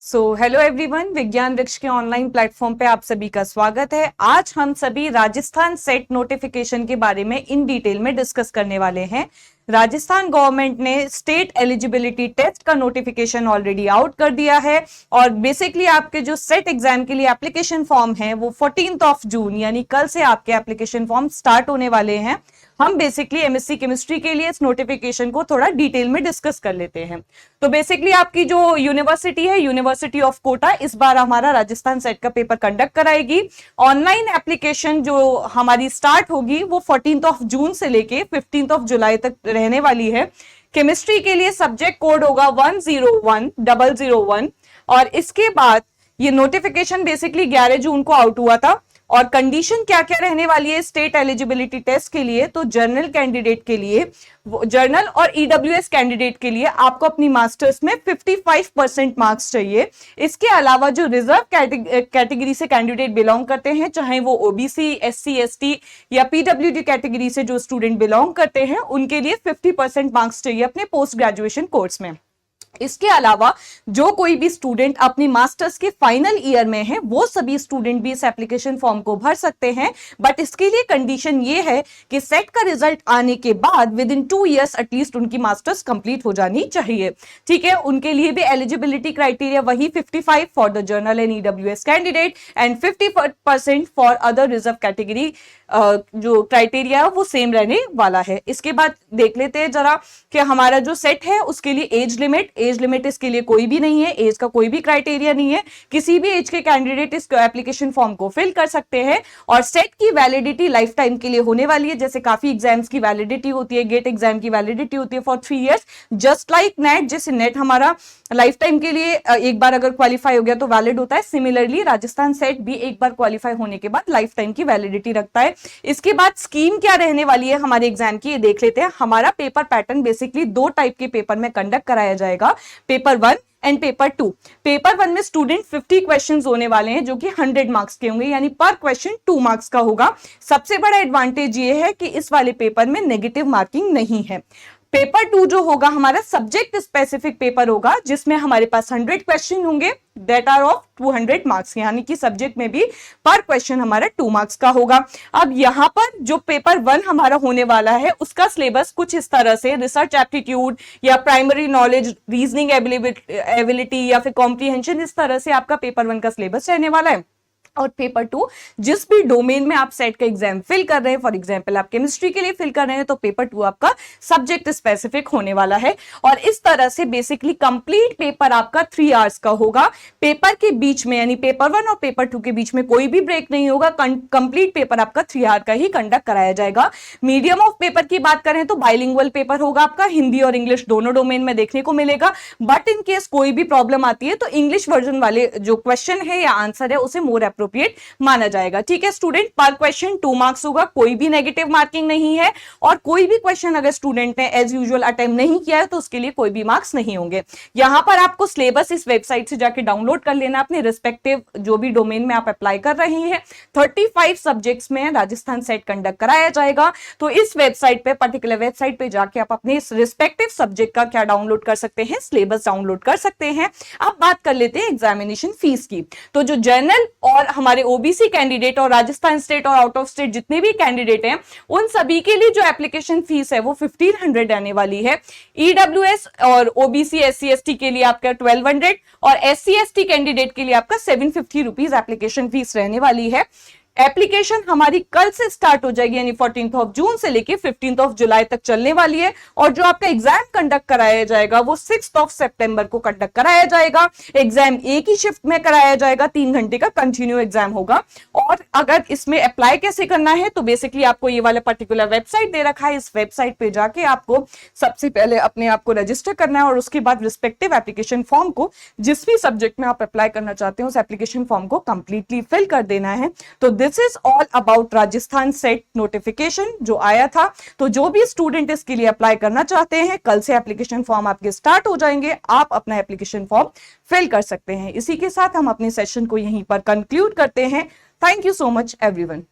Hello everyone, विज्ञान वृक्ष के ऑनलाइन प्लेटफॉर्म पे आप सभी का स्वागत है। आज हम सभी राजस्थान सेट नोटिफिकेशन के बारे में इन डिटेल में डिस्कस करने वाले हैं। राजस्थान गवर्नमेंट ने स्टेट एलिजिबिलिटी टेस्ट का नोटिफिकेशन ऑलरेडी आउट कर दिया है और बेसिकली आपके जो सेट एग्जाम के लिए एप्लीकेशन फॉर्म है वो 14 जून यानी कल से आपके एप्लीकेशन फॉर्म स्टार्ट होने वाले हैं। हम बेसिकली एमएससी केमिस्ट्री के लिए इस नोटिफिकेशन को थोड़ा डिटेल में डिस्कस कर लेते हैं। तो बेसिकली आपकी जो यूनिवर्सिटी है, यूनिवर्सिटी ऑफ कोटा, इस बार हमारा राजस्थान सेट का पेपर कंडक्ट कराएगी। ऑनलाइन एप्लीकेशन जो हमारी स्टार्ट होगी वो 14 जून से लेके 15 जुलाई तक रहने वाली है। केमिस्ट्री के लिए सब्जेक्ट कोड होगा 101001 और इसके बाद ये नोटिफिकेशन बेसिकली 11 जून को आउट हुआ था। और कंडीशन क्या क्या रहने वाली है स्टेट एलिजिबिलिटी टेस्ट के लिए, तो जर्नल कैंडिडेट के लिए, जर्नल और ईडब्ल्यूएस कैंडिडेट के लिए आपको अपनी मास्टर्स में 55% मार्क्स चाहिए। इसके अलावा जो रिजर्व कैटेगरी से कैंडिडेट बिलोंग करते हैं, चाहे वो ओबीसी, एससी, एसटी या पीडब्ल्यूडी कैटेगरी से जो स्टूडेंट बिलोंग करते हैं, उनके लिए 50% मार्क्स चाहिए अपने पोस्ट ग्रेजुएशन कोर्स में। इसके अलावा जो कोई भी स्टूडेंट अपनी मास्टर्स के फाइनल ईयर में है, वो सभी स्टूडेंट भी इस एप्लीकेशन फॉर्म को भर सकते हैं। बट इसके लिए कंडीशन ये है कि सेट का रिजल्ट आने के बाद विद इन 2 इयर्स एटलीस्ट उनकी मास्टर्स कंप्लीट हो जानी चाहिए। ठीक है, उनके लिए भी एलिजिबिलिटी क्राइटेरिया वही 55 for the journal and EWS candidate and 50% for other reserve category. जो क्राइटेरिया है वो सेम रहने वाला है। इसके बाद देख लेते हैं जरा कि हमारा जो सेट है उसके लिए एज लिमिट इसके लिए कोई भी नहीं है, एज का कोई भी क्राइटेरिया नहीं है। किसी भी एज के कैंडिडेट इस एप्लीकेशन फॉर्म को फिल कर सकते हैं और सेट की वैलिडिटी लाइफ टाइम के लिए होने वाली है। जैसे काफी एग्जाम्स की वैलिडिटी होती है, गेट एग्जाम की वैलिडिटी होती है for 3 years, just like net. जैसे नेट हमारा लाइफ टाइम के लिए एक बार अगर क्वालिफाई हो गया तो वैलिड होता है, सिमिलरली राजस्थान सेट भी एक बार क्वालिफाई होने के बाद लाइफ टाइम की वैलिडिटी रखता है। इसके बाद स्कीम क्या रहने वाली है हमारे एग्जाम की, ये देख लेते हैं। हमारा पेपर पैटर्न बेसिकली 2 टाइप के पेपर में कंडक्ट कराया जाएगा, पेपर 1 एंड पेपर 2। पेपर 1 में स्टूडेंट 50 क्वेश्चंस होने वाले हैं जो कि 100 मार्क्स के होंगे, यानी पर क्वेश्चन 2 मार्क्स का होगा। सबसे बड़ा एडवांटेज ये है कि इस वाले पेपर में नेगेटिव मार्किंग नहीं है। पेपर 2 जो होगा हमारा सब्जेक्ट स्पेसिफिक पेपर होगा, जिसमें हमारे पास 100 क्वेश्चन होंगे दैट आर ऑफ 200 मार्क्स, यानी कि सब्जेक्ट में भी पर क्वेश्चन हमारा 2 मार्क्स का होगा। अब यहाँ पर जो पेपर 1 हमारा होने वाला है उसका सिलेबस कुछ इस तरह से, रिसर्च एप्टीट्यूड या प्राइमरी नॉलेज, रीजनिंग एबिलिटी या फिर कॉम्प्रीहेंशन, इस तरह से आपका पेपर 1 का सिलेबस रहने वाला है। और पेपर 2 जिस भी डोमेन में आप सेट का एग्जाम फिल कर रहे हैं, फॉर एग्जांपल आप केमिस्ट्री के लिए फिल कर रहे हैं, तो पेपर 2 आपका सब्जेक्ट स्पेसिफिक होने वाला है। और इस तरह से बेसिकली कंप्लीट पेपर आपका 3 आवर्स का होगा। पेपर के बीच में यानी पेपर 1 और पेपर 2 के बीच में कोई भी ब्रेक नहीं होगा। कंप्लीट पेपर आपका 3 आवर का ही कंडक्ट कराया जाएगा। मीडियम ऑफ पेपर की बात करें तो बाइलिंगुअल पेपर होगा आपका, हिंदी और इंग्लिश दोनों डोमेन में देखने को मिलेगा। बट इन केस कोई भी प्रॉब्लम आती है तो इंग्लिश वर्जन वाले जो क्वेश्चन है या आंसर है उसे मोर एप्रोप्रिएट माना जाएगा। ठीक है स्टूडेंट, पर क्वेश्चन 2 मार्क्स होगा, कोई भी नेगेटिव मार्किंग नहीं है। और कोई भी क्वेश्चन अगर स्टूडेंट ने एज यूजुअल अटेम्प्ट नहीं किया है तो उसके लिए कोई भी मार्क्स नहीं होंगे। यहां पर आपको सिलेबस इस वेबसाइट से जाके डाउनलोड कर लेना, अपने रिस्पेक्टिव जो भी डोमेन में आप अप्लाई कर रहे हैं। 35 सब्जेक्ट्स में राजस्थान सेट कंडक्ट कराया जाएगा। तो इस वेबसाइट पे, पर्टिकुलर वेबसाइट पे जाके आप अपने रिस्पेक्टिव सब्जेक्ट का क्या डाउनलोड कर सकते हैं, सिलेबस डाउनलोड कर सकते हैं। अब बात कर लेते हैं एग्जामिनेशन फीस की। तो जो जर्नल और हमारे ओबीसी कैंडिडेट और राजस्थान स्टेट और आउट ऑफ स्टेट जितने भी कैंडिडेट हैं, उन सभी के लिए जो एप्लीकेशन फीस है वो 1500 आने वाली है। ईडब्ल्यूएस और ओबीसी, एससी, एसटी के लिए आपका 1200 और एससी, एसटी कैंडिडेट के लिए आपका 750 रुपीज एप्लीकेशन फीस रहने वाली है। एप्लीकेशन हमारी कल से स्टार्ट हो जाएगी, यानी 14 जून से लेके 15 जुलाई तक चलने वाली है। और जो आपका एग्जाम कंडक्ट कराया जाएगा वो 6 सितंबर को कंडक्ट कराया जाएगा। एग्जाम एक ही शिफ्ट में कराया जाएगा, 3 घंटे का कंटिन्यू एग्जाम होगा। और अगर इसमें अप्लाई कैसे करना है तो बेसिकली आपको ये वाला पर्टिकुलर वेबसाइट दे रखा है। इस वेबसाइट पे जाके आपको सबसे पहले अपने आप को रजिस्टर करना है और उसके बाद रिस्पेक्टिव एप्लीकेशन फॉर्म को, जिस भी सब्जेक्ट में आप अप्लाई करना चाहते हैं, उस एप्लीकेशन फॉर्म को कंप्लीटली फिल कर देना है। तो this is all about Rajasthan set notification जो आया था। तो जो भी स्टूडेंट इसके लिए अप्लाई करना चाहते हैं, कल से एप्लीकेशन फॉर्म आपके स्टार्ट हो जाएंगे, आप अपना एप्लीकेशन फॉर्म फिल कर सकते हैं। इसी के साथ हम अपने सेशन को यहीं पर कंक्लूड करते हैं। Thank you so much everyone.